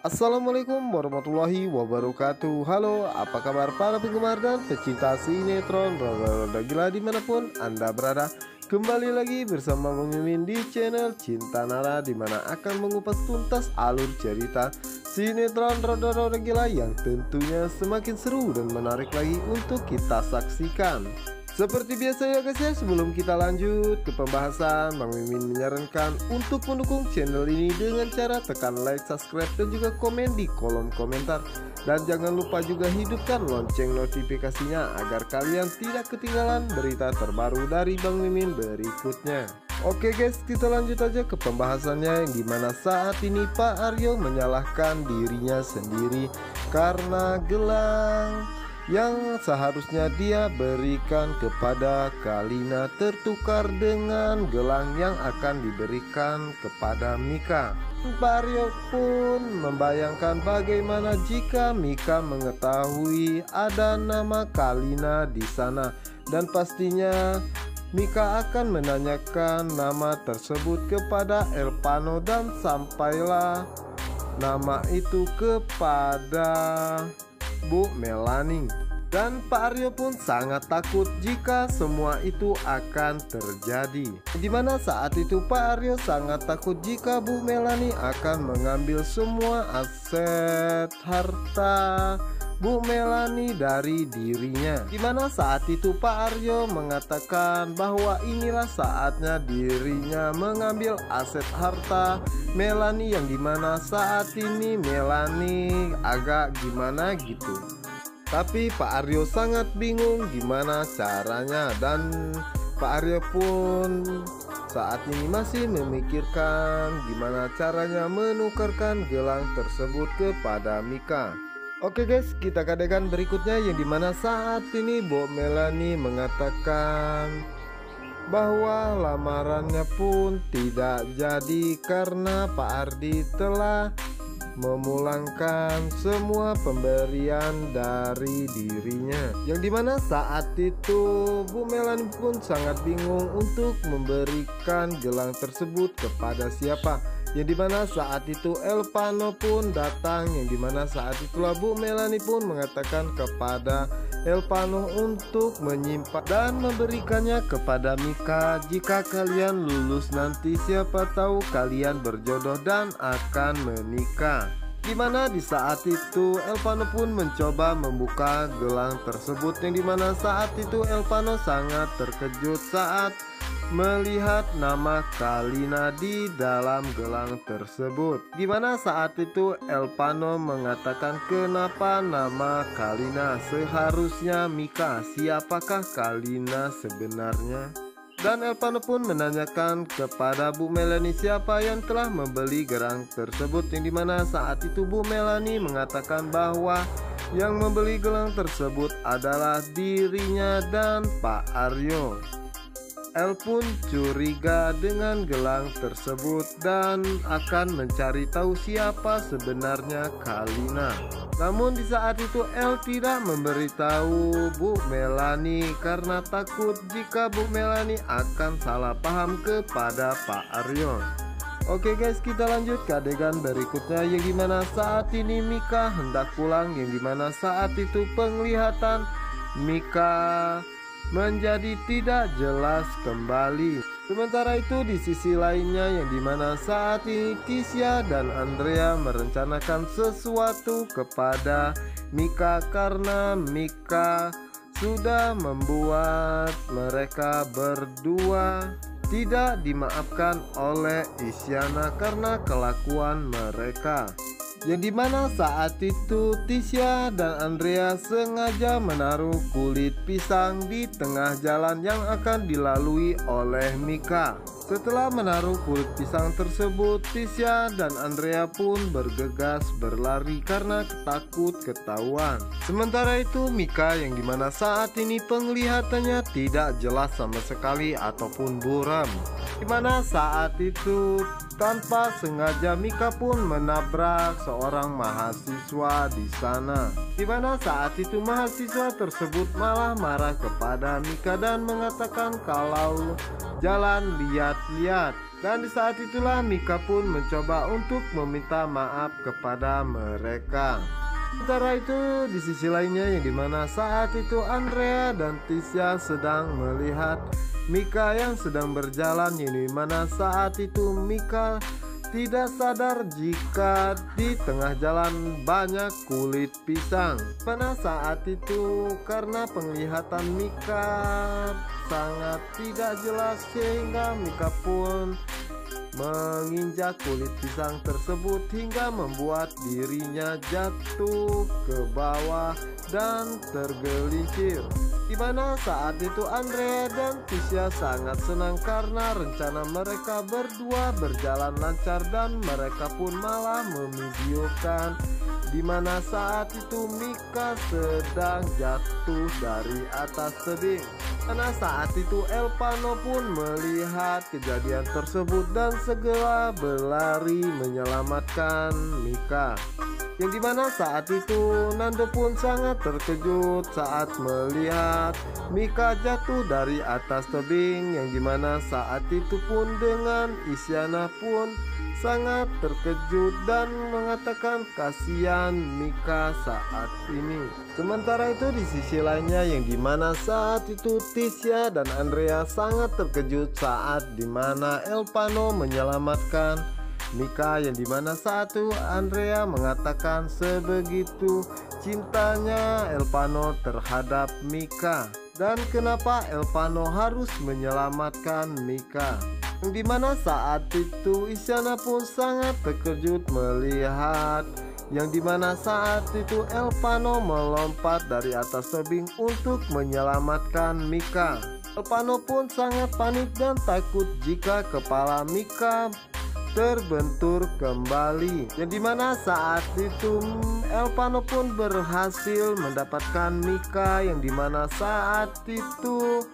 Assalamualaikum warahmatullahi wabarakatuh. Halo, apa kabar para penggemar dan pecinta sinetron Roda Gila dimanapun Anda berada. Kembali lagi bersama Bang Mimin di channel Cinta Nara, dimana akan mengupas tuntas alur cerita sinetron Roda Gila yang tentunya semakin seru dan menarik lagi untuk kita saksikan. Seperti biasa ya guys ya, sebelum kita lanjut ke pembahasan, Bang Mimin menyarankan untuk mendukung channel ini dengan cara tekan like, subscribe, dan juga komen di kolom komentar. Dan jangan lupa juga hidupkan lonceng notifikasinya agar kalian tidak ketinggalan berita terbaru dari Bang Mimin berikutnya. Oke guys, kita lanjut aja ke pembahasannya, yang dimana saat ini Pak Aryo menyalahkan dirinya sendiri karena gelang yang seharusnya dia berikan kepada Kalina tertukar dengan gelang yang akan diberikan kepada Mika. Pak Aryo pun membayangkan bagaimana jika Mika mengetahui ada nama Kalina di sana, dan pastinya Mika akan menanyakan nama tersebut kepada Elpano, dan sampailah nama itu kepada Bu Melani. Dan Pak Aryo pun sangat takut jika semua itu akan terjadi, dimana saat itu Pak Aryo sangat takut jika Bu Melani akan mengambil semua aset harta Bu Melani dari dirinya. Dimana saat itu Pak Aryo mengatakan bahwa inilah saatnya dirinya mengambil aset harta Melani, yang dimana saat ini Melani agak gimana gitu. Tapi Pak Aryo sangat bingung gimana caranya, dan Pak Aryo pun saat ini masih memikirkan gimana caranya menukarkan gelang tersebut kepada Mika. Oke guys, kita ke adegan berikutnya, yang dimana saat ini Bu Melani mengatakan bahwa lamarannya pun tidak jadi karena Pak Ardi telah memulangkan semua pemberian dari dirinya. Yang dimana saat itu Bu Melani pun sangat bingung untuk memberikan gelang tersebut kepada siapa. Yang dimana saat itu Elpano pun datang, yang dimana saat itulah Bu Melani pun mengatakan kepada Elpano untuk menyimpan dan memberikannya kepada Mika. Jika kalian lulus nanti, siapa tahu kalian berjodoh dan akan menikah. Dimana di saat itu Elpano pun mencoba membuka gelang tersebut, yang dimana saat itu Elpano sangat terkejut saat melihat nama Kalina di dalam gelang tersebut. Dimana saat itu Elpano mengatakan, kenapa nama Kalina? Seharusnya Mika. Siapakah Kalina sebenarnya? Dan Elpano pun menanyakan kepada Bu Melani siapa yang telah membeli gelang tersebut, yang dimana saat itu Bu Melani mengatakan bahwa yang membeli gelang tersebut adalah dirinya dan Pak Aryo. El pun curiga dengan gelang tersebut dan akan mencari tahu siapa sebenarnya Kalina. Namun di saat itu El tidak memberitahu Bu Melani karena takut jika Bu Melani akan salah paham kepada Pak Aryo. Oke guys, kita lanjut ke adegan berikutnya, yang dimana saat ini Mika hendak pulang, yang dimana saat itu penglihatan Mika menjadi tidak jelas kembali. Sementara itu di sisi lainnya, yang dimana saat ini Tisha dan Andrea merencanakan sesuatu kepada Mika karena Mika sudah membuat mereka berdua tidak dimaafkan oleh Isyana karena kelakuan mereka. Yang dimana saat itu Tisha dan Andrea sengaja menaruh kulit pisang di tengah jalan yang akan dilalui oleh Mika. Setelah menaruh kulit pisang tersebut, Tisha dan Andrea pun bergegas berlari karena takut ketahuan. Sementara itu Mika, yang dimana saat ini penglihatannya tidak jelas sama sekali ataupun buram. Dimana saat itu tanpa sengaja Mika pun menabrak seorang mahasiswa di sana. Dimana saat itu mahasiswa tersebut malah marah kepada Mika dan mengatakan kalau jalan lihat-lihat. Dan di saat itulah Mika pun mencoba untuk meminta maaf kepada mereka. Sementara itu di sisi lainnya yang dimana saat itu Andrea dan Tisha sedang melihat Mika yang sedang berjalan, yang dimana saat itu Mika tidak sadar jika di tengah jalan banyak kulit pisang. Pada saat itu karena penglihatan Mika sangat tidak jelas sehingga Mika pun menginjak kulit pisang tersebut hingga membuat dirinya jatuh ke bawah dan tergelincir. Dimana saat itu Andrea dan Tisha sangat senang karena rencana mereka berdua berjalan lancar dan mereka pun malah memvideokan dimana saat itu Mika sedang jatuh dari atas tebing. Karena saat itu Elpano pun melihat kejadian tersebut dan segera berlari menyelamatkan Mika. Yang dimana saat itu Nando pun sangat terkejut saat melihat Mika jatuh dari atas tebing. Yang dimana saat itu pun dengan Isyana pun sangat terkejut dan mengatakan kasihan Mika saat ini. Sementara itu di sisi lainnya yang dimana saat itu Tisha dan Andrea sangat terkejut saat dimana Elpano menyelamatkan Mika, yang dimana saat itu Andrea mengatakan sebegitu cintanya Elpano terhadap Mika dan kenapa Elpano harus menyelamatkan Mika. Yang dimana saat itu Isyana pun sangat terkejut melihat yang dimana saat itu Elpano melompat dari atas tebing untuk menyelamatkan Mika. Elpano pun sangat panik dan takut jika kepala Mika terbentur kembali. Yang dimana saat itu Elpano pun berhasil mendapatkan Mika, yang dimana saat itu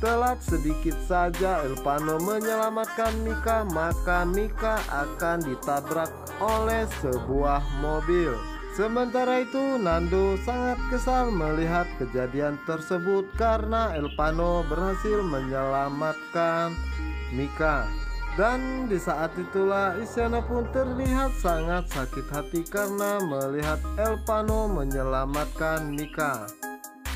telat sedikit saja Elpano menyelamatkan Mika, maka Mika akan ditabrak oleh sebuah mobil. Sementara itu Nando sangat kesal melihat kejadian tersebut karena Elpano berhasil menyelamatkan Mika. Dan di saat itulah Isyana pun terlihat sangat sakit hati karena melihat Elpano menyelamatkan Mika.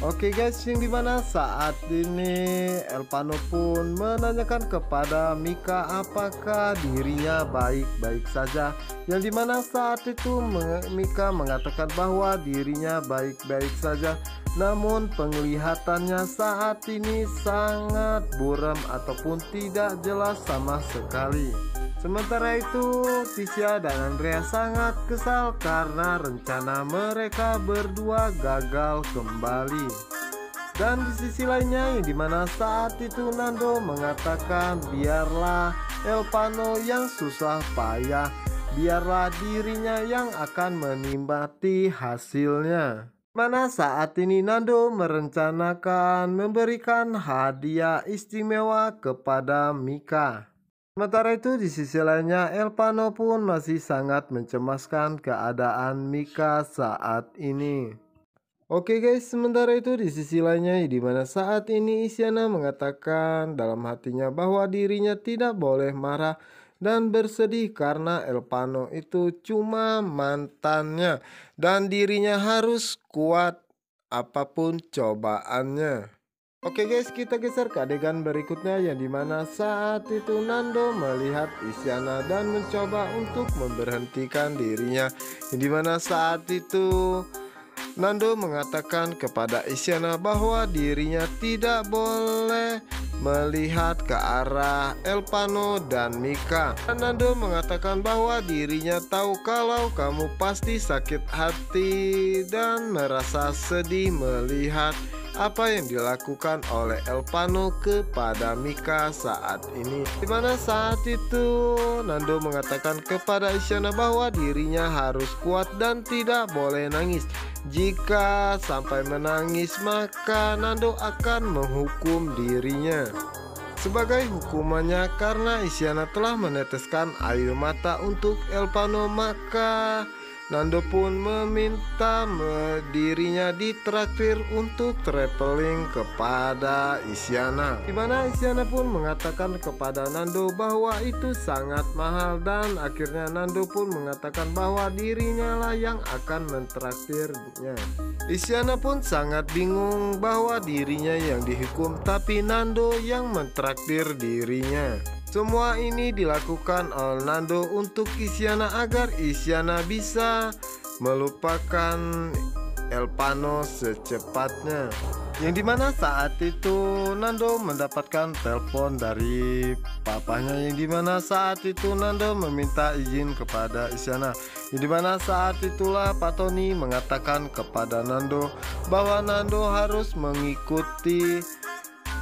Oke guys, yang dimana saat ini Elpano pun menanyakan kepada Mika apakah dirinya baik-baik saja. Yang dimana saat itu Mika mengatakan bahwa dirinya baik-baik saja, namun penglihatannya saat ini sangat buram ataupun tidak jelas sama sekali. Sementara itu Tisha dan Andrea sangat kesal karena rencana mereka berdua gagal kembali. Dan di sisi lainnya yang dimana saat itu Nando mengatakan biarlah Elpano yang susah payah, biarlah dirinya yang akan menikmati hasilnya. Mana saat ini Nando merencanakan memberikan hadiah istimewa kepada Mika. Sementara itu di sisi lainnya Elpano pun masih sangat mencemaskan keadaan Mika saat ini. Oke guys, sementara itu di sisi lainnya di mana saat ini Isyana mengatakan dalam hatinya bahwa dirinya tidak boleh marah dan bersedih karena Elpano itu cuma mantannya dan dirinya harus kuat apapun cobaannya. Oke guys, kita geser ke adegan berikutnya yang dimana saat itu Nando melihat Isyana dan mencoba untuk memberhentikan dirinya. Yang dimana saat itu Nando mengatakan kepada Isyana bahwa dirinya tidak boleh melihat ke arah Elpano dan Mika. Dan Nando mengatakan bahwa dirinya tahu kalau kamu pasti sakit hati dan merasa sedih melihat apa yang dilakukan oleh Elpano kepada Mika saat ini. Dimana saat itu Nando mengatakan kepada Isyana bahwa dirinya harus kuat dan tidak boleh nangis. Jika sampai menangis maka Nando akan menghukum dirinya. sebagai hukumannya karena Isyana telah meneteskan air mata untuk Elpano, maka Nando pun meminta dirinya ditraktir untuk traveling kepada Isyana, dimana Isyana pun mengatakan kepada Nando bahwa itu sangat mahal, dan akhirnya Nando pun mengatakan bahwa dirinya lah yang akan mentraktirnya. Isyana pun sangat bingung bahwa dirinya yang dihukum tapi Nando yang mentraktir dirinya. Semua ini dilakukan oleh Nando untuk Isyana agar Isyana bisa melupakan Elpano secepatnya. Yang dimana saat itu Nando mendapatkan telepon dari papanya, yang dimana saat itu Nando meminta izin kepada Isyana. Yang dimana saat itulah Pak Tony mengatakan kepada Nando bahwa Nando harus mengikuti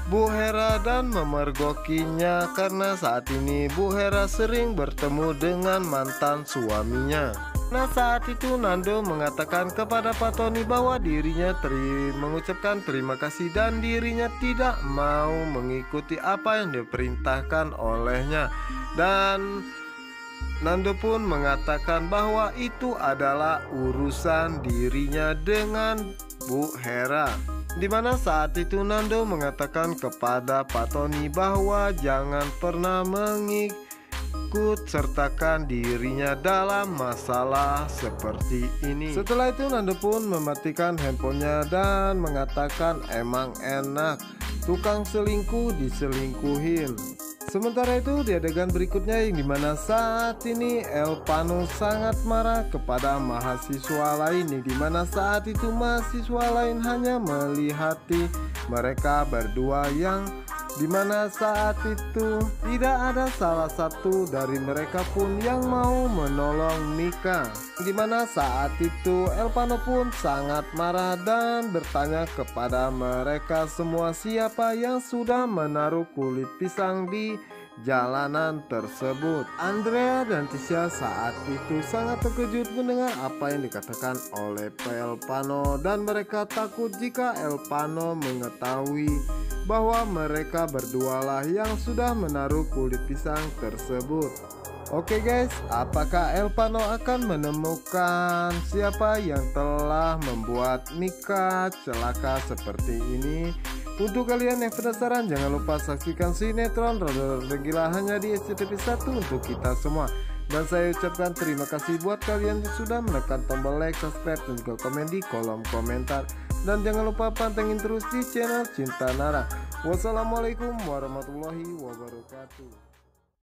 Bu Hera dan memergokinya karena saat ini Bu Hera sering bertemu dengan mantan suaminya. Nah, saat itu Nando mengatakan kepada Pak Tony bahwa dirinya mengucapkan terima kasih dan dirinya tidak mau mengikuti apa yang diperintahkan olehnya. Dan Nando pun mengatakan bahwa itu adalah urusan dirinya dengan Bu Hera. Dimana saat itu Nando mengatakan kepada Pak Tony bahwa jangan pernah mengikut sertakan dirinya dalam masalah seperti ini. Setelah itu Nando pun mematikan handphonenya dan mengatakan emang enak tukang selingkuh diselingkuhin. Sementara itu di adegan berikutnya yang dimana saat ini Elpano sangat marah kepada mahasiswa lain, yang dimana saat itu mahasiswa lain hanya melihati mereka berdua, yang dimana saat itu tidak ada salah satu dari mereka pun yang mau menolong Mika. Dimana saat itu Elpano pun sangat marah dan bertanya kepada mereka semua siapa yang sudah menaruh kulit pisang di jalanan tersebut. Andrea dan Tisha saat itu sangat terkejut mendengar apa yang dikatakan oleh Elpano, dan mereka takut jika Elpano mengetahui bahwa mereka berdualah yang sudah menaruh kulit pisang tersebut. Oke guys, apakah Elpano akan menemukan siapa yang telah membuat Mika celaka seperti ini? Untuk kalian yang penasaran, jangan lupa saksikan sinetron Rada-Rada Gila hanya di SCTV 1 untuk kita semua. Dan saya ucapkan terima kasih buat kalian yang sudah menekan tombol like, subscribe, dan juga komen di kolom komentar. Dan jangan lupa pantengin terus di channel Cinta Nara. Wassalamualaikum warahmatullahi wabarakatuh.